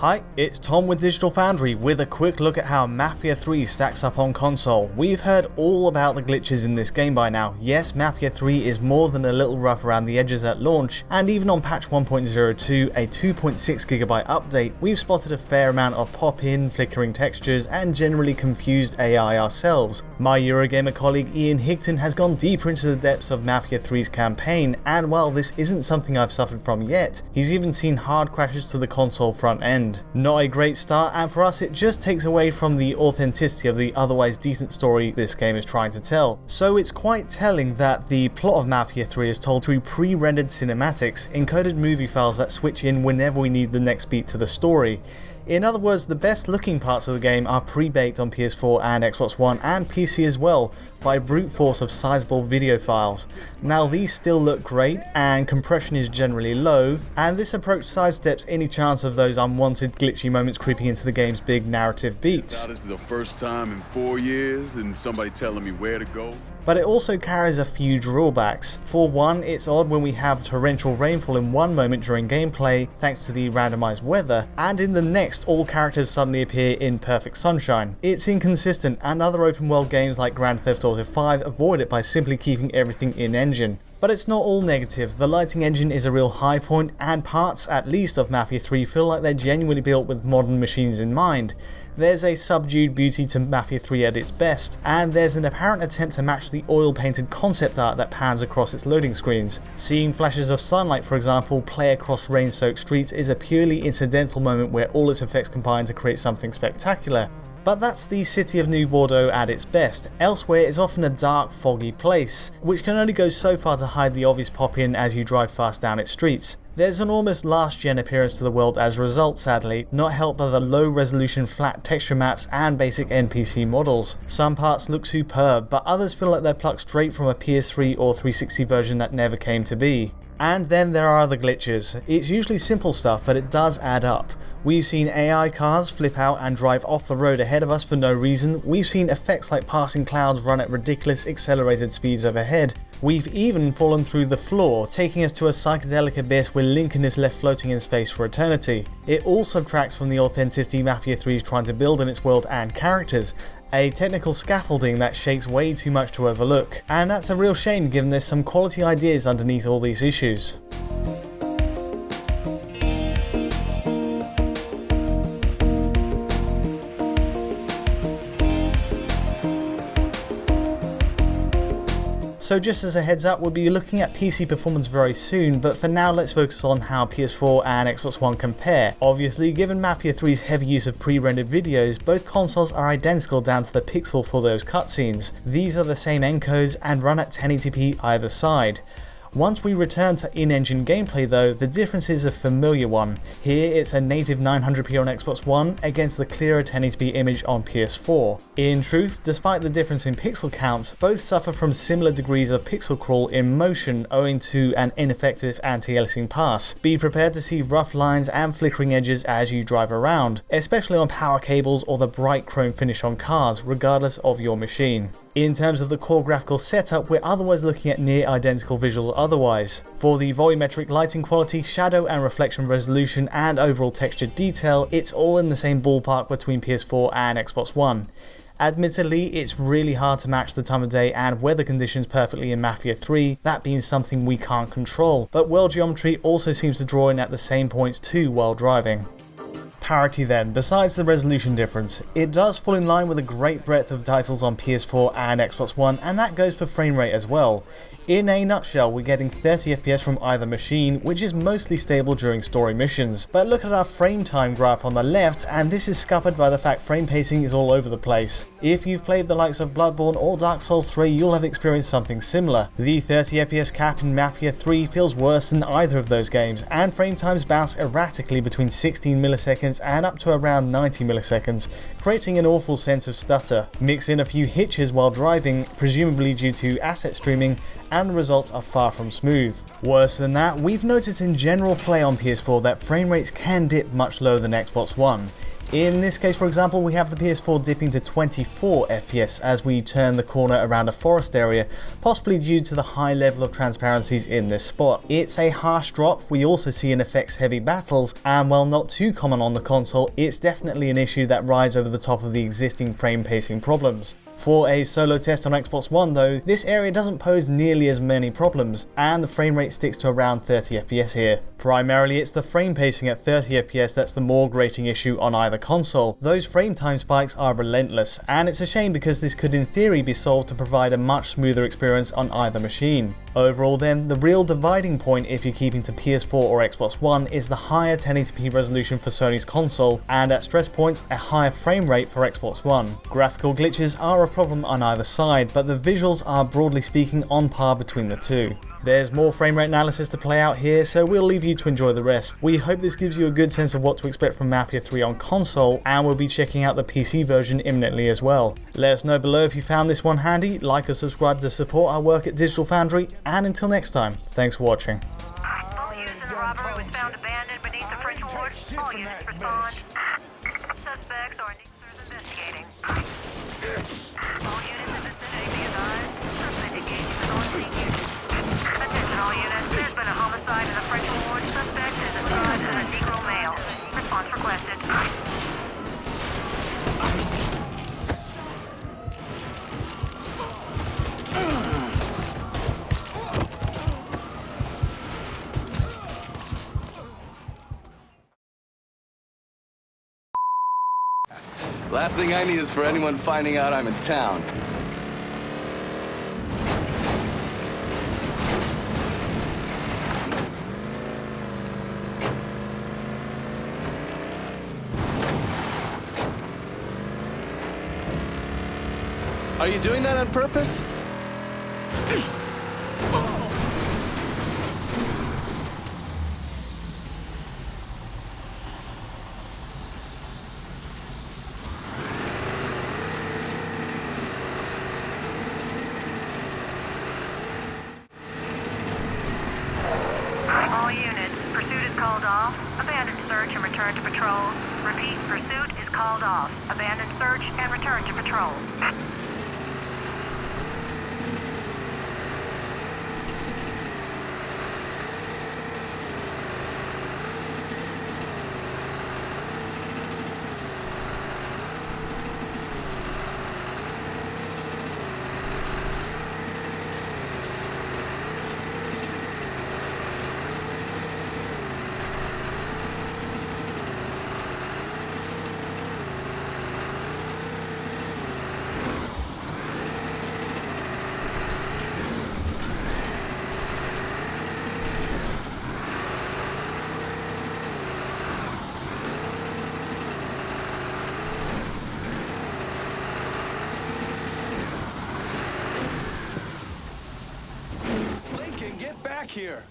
Hi, it's Tom with Digital Foundry with a quick look at how Mafia 3 stacks up on console. We've heard all about the glitches in this game by now. Yes, Mafia 3 is more than a little rough around the edges at launch, and even on patch 1.02, a 2.6GB update, we've spotted a fair amount of pop-in, flickering textures, and generally confused AI ourselves. My Eurogamer colleague Ian Higton has gone deeper into the depths of Mafia 3's campaign, and while this isn't something I've suffered from yet, he's even seen hard crashes to the console front end. Not a great start, and for us it just takes away from the authenticity of the otherwise decent story this game is trying to tell. So it's quite telling that the plot of Mafia 3 is told through pre-rendered cinematics, encoded movie files that switch in whenever we need the next beat to the story. In other words, the best looking parts of the game are pre-baked on PS4 and Xbox One and PC as well by brute force of sizable video files. Now these still look great and compression is generally low, and this approach sidesteps any chance of those unwanted glitchy moments creeping into the game's big narrative beats. This is the first time in 4 years and somebody telling me where to go. But it also carries a few drawbacks. For one, it's odd when we have torrential rainfall in one moment during gameplay thanks to the randomized weather, and in the next all characters suddenly appear in perfect sunshine. It's inconsistent, and other open world games like Grand Theft Auto 5 avoid it by simply keeping everything in-engine. But it's not all negative. The lighting engine is a real high point, and parts, at least, of Mafia 3 feel like they're genuinely built with modern machines in mind. There's a subdued beauty to Mafia 3 at its best, and there's an apparent attempt to match the oil-painted concept art that pans across its loading screens. Seeing flashes of sunlight, for example, play across rain-soaked streets is a purely incidental moment where all its effects combine to create something spectacular. But that's the city of New Bordeaux at its best. Elsewhere it's often a dark, foggy place, which can only go so far to hide the obvious pop-in as you drive fast down its streets. There's an almost last-gen appearance to the world as a result, sadly, not helped by the low-resolution flat texture maps and basic NPC models. Some parts look superb, but others feel like they're plucked straight from a PS3 or 360 version that never came to be. And then there are the glitches. It's usually simple stuff, but it does add up. We've seen AI cars flip out and drive off the road ahead of us for no reason. We've seen effects like passing clouds run at ridiculous accelerated speeds overhead. We've even fallen through the floor, taking us to a psychedelic abyss where Lincoln is left floating in space for eternity. It all subtracts from the authenticity Mafia 3 is trying to build in its world and characters. A technical scaffolding that shakes way too much to overlook. And that's a real shame given there's some quality ideas underneath all these issues. So just as a heads up, we'll be looking at PC performance very soon, but for now let's focus on how PS4 and Xbox One compare. Obviously, given Mafia 3's heavy use of pre-rendered videos, both consoles are identical down to the pixel for those cutscenes. These are the same encodes and run at 1080p either side. Once we return to in-engine gameplay though, the difference is a familiar one. Here it's a native 900p on Xbox One against the clearer 1080p image on PS4. In truth, despite the difference in pixel counts, both suffer from similar degrees of pixel crawl in motion owing to an ineffective anti-aliasing pass. Be prepared to see rough lines and flickering edges as you drive around, especially on power cables or the bright chrome finish on cars, regardless of your machine. In terms of the core graphical setup, we're otherwise looking at near identical visuals otherwise. For the volumetric lighting quality, shadow and reflection resolution, and overall texture detail, it's all in the same ballpark between PS4 and Xbox One. Admittedly, it's really hard to match the time of day and weather conditions perfectly in Mafia 3, that being something we can't control, but world geometry also seems to draw in at the same points too while driving. Parity then, besides the resolution difference, it does fall in line with a great breadth of titles on PS4 and Xbox One, and that goes for frame rate as well. In a nutshell, we're getting 30 FPS from either machine, which is mostly stable during story missions. But look at our frame time graph on the left, and this is scuppered by the fact frame pacing is all over the place. If you've played the likes of Bloodborne or Dark Souls 3, you'll have experienced something similar. The 30 FPS cap in Mafia 3 feels worse than either of those games, and frame times bounce erratically between 16 milliseconds and up to around 90 milliseconds, creating an awful sense of stutter. Mix in a few hitches while driving, presumably due to asset streaming, and the results are far from smooth. Worse than that, we've noticed in general play on PS4 that frame rates can dip much lower than Xbox One. In this case, for example, we have the PS4 dipping to 24 FPS as we turn the corner around a forest area, possibly due to the high level of transparencies in this spot. It's a harsh drop. We also see in effects heavy battles, and while not too common on the console, it's definitely an issue that rides over the top of the existing frame pacing problems. For a solo test on Xbox One though, this area doesn't pose nearly as many problems, and the frame rate sticks to around 30 FPS here. Primarily it's the frame pacing at 30 FPS that's the more grating issue on either console. Those frame time spikes are relentless, and it's a shame because this could in theory be solved to provide a much smoother experience on either machine. Overall then, the real dividing point if you're keeping to PS4 or Xbox One is the higher 1080p resolution for Sony's console, and at stress points a higher frame rate for Xbox One. Graphical glitches are a problem on either side, but the visuals are broadly speaking on par between the two. There's more frame rate analysis to play out here, so we'll leave you to enjoy the rest. We hope this gives you a good sense of what to expect from Mafia 3 on console, and we'll be checking out the PC version imminently as well. Let us know below if you found this one handy, like or subscribe to support our work at Digital Foundry, and until next time, thanks for watching. All units in the robbery was found abandoned beneath the French ward. All units respond. Suspects are investigating. All units in the vicinity be advised. Suspect engaging with on-scene units. Attention all units, there's been a homicide in the French ward. Suspect is described as a Negro male. Response requested. Last thing I need is for anyone finding out I'm in town. Are you doing that on purpose? All units, pursuit is called off. Abandon search and return to patrol. Repeat, pursuit is called off. Abandon search and return to patrol. Lincoln, get back here!